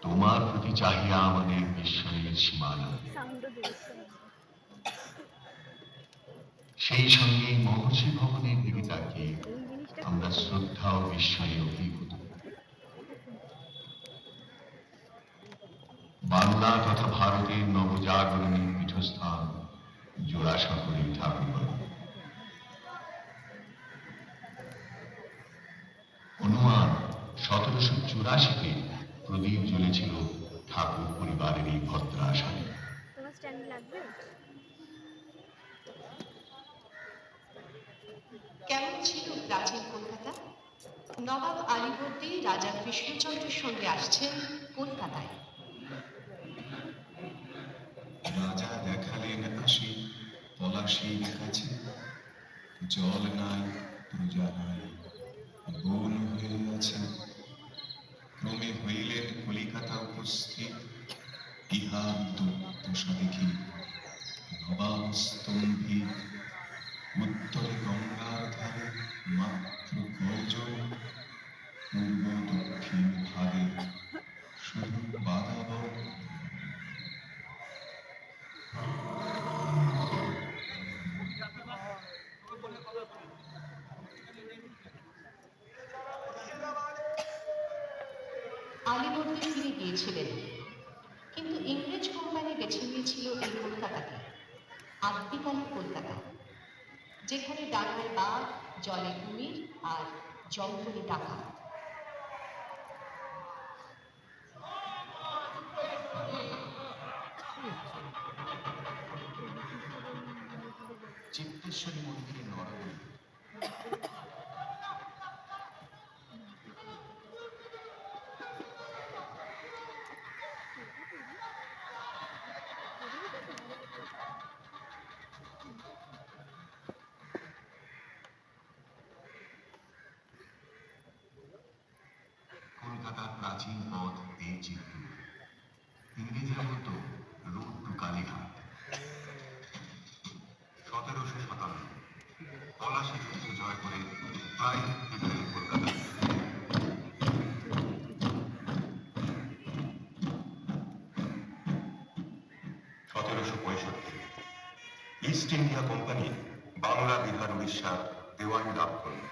তোমার প্রতি চাহিয়া আমাদের বিস্ময়ের সীমানা, সেই সঙ্গে মহর্ষি ভবনের দিকে তাকিয়ে আমরা শ্রদ্ধা ও বিস্ময়ে অভিভূত। বাংলা তথা ভারতের নবজাগরণের পীঠস্থান জোড়াসাঁকোরের ঠাকুরবাড়ি। অনুমান 1784-তে প্রদীপ জ্বলেছিল ঠাকুর পরিবারের এই ভদ্রাসনে। কেমন ছিল প্রাচীন কলকাতা? নবাব আলীবর্দী রাজা কৃষ্ণচন্দ্রের সঙ্গে আসছেন কলকাতায়। রাজা দেখালেন আসি পলাশীর কাছে, জল নাই প্রজা নাই বন হয়ে আছে। ক্রমে হইলেন কলিকাতা উপস্থিত, ইহার দুর্দশা দেখি নবাব স্তম্ভিত। উত্তরে গঙ্গার ধারে মাত্র কয়জন, পূর্ব দক্ষিণ ভাগে শুধু বাদাবন। আলীবর্দী ফিরে গিয়েছিলেন, কিন্তু ইংরেজ কোম্পানি বেছে নিয়েছিল এই কলকাতাকে, আদ্যিকালের কলকাতা, যেখানে ডাঙায় বাঘ, জলে কুমির আর জঙ্গলে ডাকাত। চিত্তেশ্বরী মন্দিরের নরবলি। কলকাতার প্রাচীন পথ এই চিত্র। ইংরেজরা বলতো রোড টু কালীঘাট। 1757 পলাশী যুদ্ধ জয় করে প্রায় Kolkata. 1765 east India company Bangla, Bihar, উড়িষ্যার দেওয়ানি লাভ করল।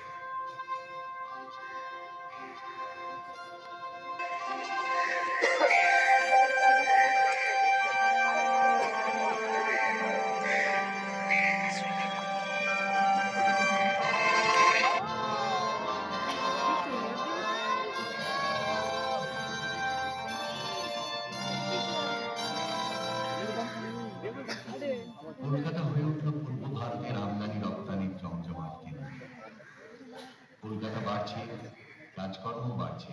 কলকাতা হয়ে উঠল পূর্ব ভারতের আমদানি রপ্তানির জমজমাট কেন্দ্র। কলকাতা বাড়ছে, কাজকর্ম বাড়ছে।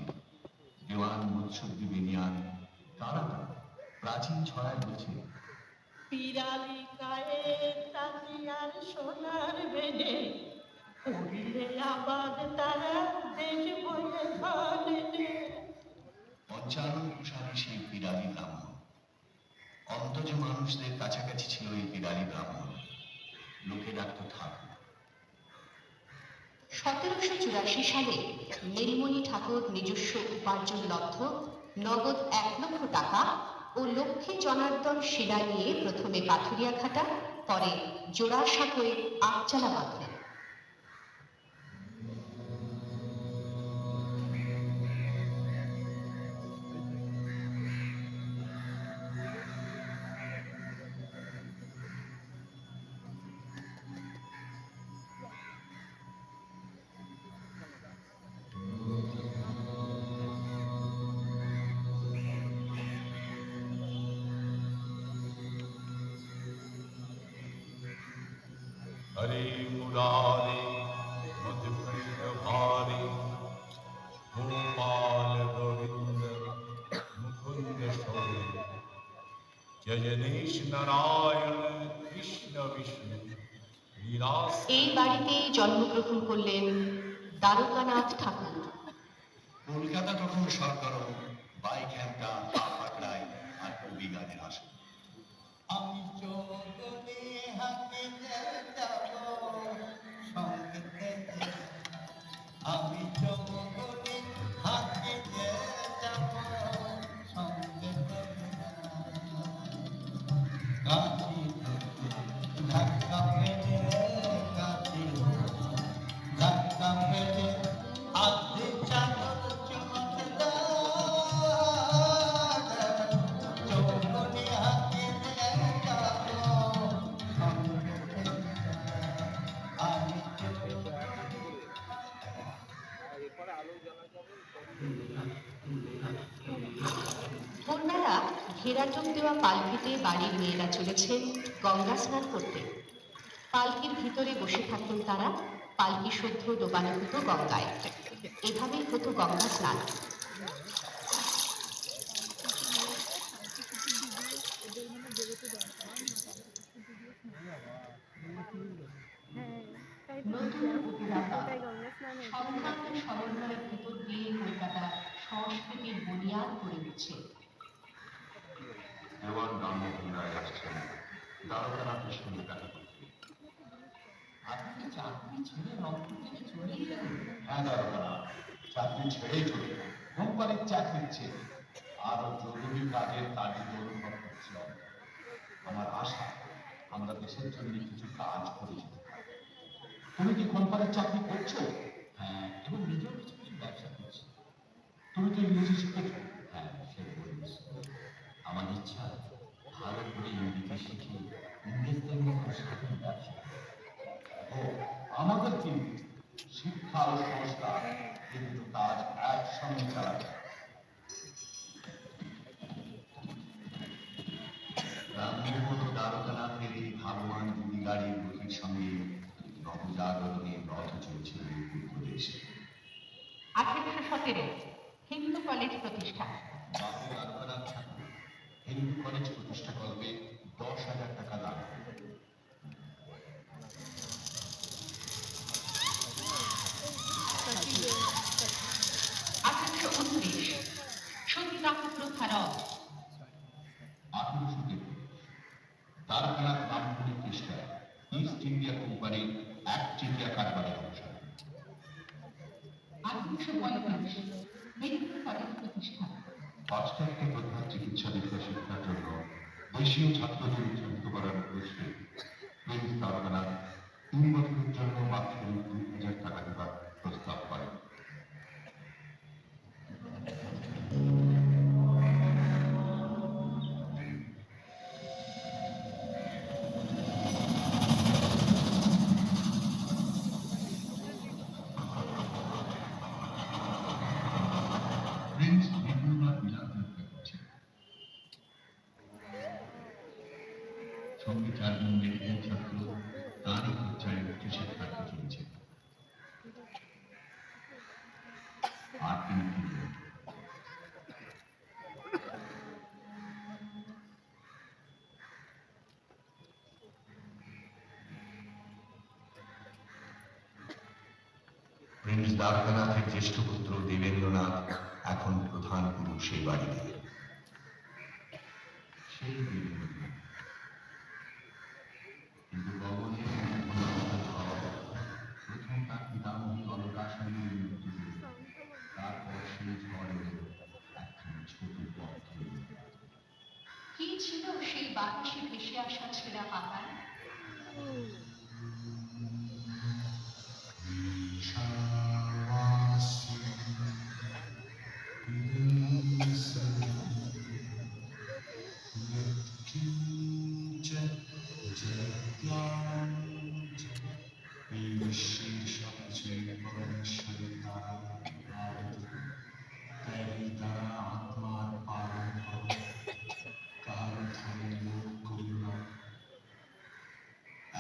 দেওয়ান, মুৎসুদ্দি, বেনিয়ান, তারা প্রাচীন ছড়ায় বলছে, পিরালি গায়ে তাকিয়ার সোনার বেনে করিলে আবাদ তারা দেশ বয়ে ধনে। পঞ্চানন কুশালী সেই পিরালি ব্রাহ্মণ। অন্তজ মানুষদের কাছাকাছি ছিল এই পিরালি ব্রাহ্মণ। লোকে ডাকত ঠাকুর। 1784 সালে নীলমণি ঠাকুর নিজস্ব উপার্জন লব্ধ নগদ 1 লক্ষ টাকা ও লক্ষ্মী জনার্দন শিলা নিয়ে প্রথমে পাথুরিয়াঘাটা, পরে জোড়াসাঁকোয় আটচালা বাঁধলেন। हरे मुरारे मधुकंठ भारे गोपाल गोविंद मुकुंद जजनीश नारायण कृष्ण विष्णु लीलास এই বাড়িতেই জন্মগ্রহণ করলেন দ্বারকানাথ ঠাকুর। কলকাতা তখন সরগরম, বাইক হ্যামটা, পা পাকড়ায় আর কবি গানের আসন। আমি চৌগনে হাতে যাব সঙ্গে, আমি চৌগনে হাতে যাব সঙ্গে, কাছে ধাক্কা মেরে কাছে ধাক্কা মেরে আধে চাদর চমকে চৌগনে হাতে যাব সঙ্গে, আমি ভোরবেলা ঘেরাটোপ দেওয়া পালকিতে বাড়ির মেয়েরা চলেছেন গঙ্গা স্নান করতে। পালকির ভিতরে বসে থাকতেন তারা, পালকি শুদ্ধ ডোবানো হতো গঙ্গায়। এভাবেই হতো গঙ্গা স্নান। নতুন উপকূলতা, সম্ভ্রান্ত সমন্বয়ের ভিতর দিয়ে কলকাতা সংস্কৃতির বুনিয়াদ করে উঠছে। দেওয়ান রামমোহন রায় আসছেন দ্বারকানাথের সঙ্গে দেখা করতে। আপনি চাকরি ছেড়ে রংপুর থেকে চলে এলেন? হ্যাঁ দ্বারকানাথ, চাকরি ছেড়েই চলে এলাম। কোম্পানির চাকরির চেয়ে আরো জরুরি কাজের তাগিদ অনুভব করছিলাম। আমার আশা আমরা দেশের জন্য কিছু কাজ করে যেতে পারি। তুমি কি কোম্পানির চাকরি করছো? হ্যাঁ, এবং নিজেও কিছু কিছু ব্যবসা করছি। তুমি তো ইংরেজি শিখেছো? হ্যাঁ, সে বলেছি। আমার ইচ্ছা ভালো করে ইংরেজি শিখে ইংরেজদের মতো স্বাধীন ব্যবসা। ও, আমাদের কি শিক্ষা ও সংস্কার এই দুটো কাজ একসঙ্গে চালাবে। রামমোহন ও দ্বারকানাথের এই ভাগবান দুই গাড়ির গতির সঙ্গে নবজাগরণের রথ চলছিল উত্তরপ্রদেশে। 1817 হিন্দু কলেজ প্রতিষ্ঠা। বাবু দ্বারকানাথ ঠাকুর হিন্দু কলেজ প্রতিষ্ঠা করবে 10,000 টাকা দান করবে। 1819 সতীদাহ প্রথা রদ। 1823 দ্বারকানাথ ব্রাহ্মণী পৃষ্ঠায় ইস্ট ইন্ডিয়া কোম্পানির একচেটিয়া কারবারের অবসান। 1845 মেদিনীপুর কলেজ প্রতিষ্ঠা। পাশ্চাত্য প্রধান চিকিৎসাবিদ্যা শিক্ষার জন্য দেশীয় ছাত্রদের উৎসাহিত করার উদ্দেশ্যে প্রিন্স দ্বারকানাথ 3 বছরের জন্য মাত্র 2,000 টাকা দেওয়ার প্রস্তাব করেন। প্রিন্স দ্বিতীয়বার মিলাদ যাত্রা করছেন। সঙ্গে 4 জন মেডিকেল ছাত্র তারই খরচায় উচ্চশিক্ষার্থী চলেছে। আর তিনি ফিরলেন। প্রিন্স দ্বারকানাথের জ্যেষ্ঠ পুত্র দেবেন্দ্রনাথ এখন প্রধান পুরুষ এই বাড়িতে। সেই দেবেন্দ্রনাথ কিন্তু গগনে প্রথম তার পিতামহী অলকাশালীর মৃত্যু হল। তারপর সেই ঝড় এলো একখানি ছোট পত্র। কি ছিল সেই বাতাসে ভেসে আসা ছেঁড়া পাতায়? বিশ্বের সবচেয়ে পরমেশ্বরের দ্বারা তারা আত্মার পালন করে কারো ধরে লোক করিল।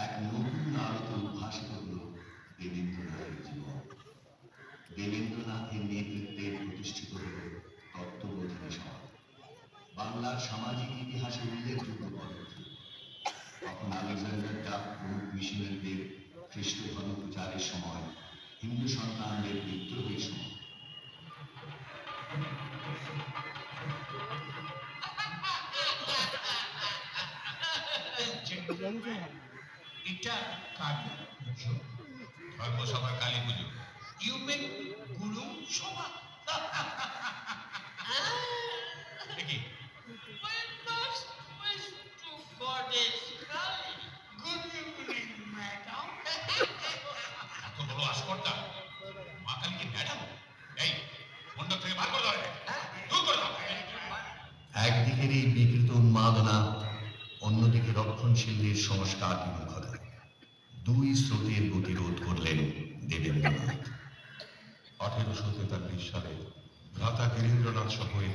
এক নতুন আলোতে উদ্ভাসিত হল দেবেন্দ্রনাথের জীবন। দেবেন্দ্রনাথের নেতৃত্বে প্রতিষ্ঠিত হল তত্ত্ববোধিনী সমাজ। বাংলার সামাজিক ইতিহাসে উল্লেখযোগ্য পদক্ষেপ। তখন আলেকজান্ডার ডাক প্রমুখ মিশনারিদের খ্রিস্ট ধর্ম প্রচারের সময়, হিন্দু সন্তানদের বিদ্রোহের সময়। এটা কালী পুজো, ধর্মসভার কালী পুজো। ইউ মেক গুরু সভা। দেখি My first wish to goddess Kali. Good evening, madam. এত বড় আস্পর্ধা, মা কালীকে ম্যাডাম, এই মণ্ডপ থেকে বার করে দাও একে। দূর করে দাও। একদিকের এই বিকৃত উন্মাদনা, অন্যদিকে রক্ষণশীলদের সংস্কার বিমুখতা, দুই স্রোতের গতিরোধ করলেন দেবেন্দ্রনাথ। 1843 সালে ভ্রাতা গিরীন্দ্রনাথ সহ এই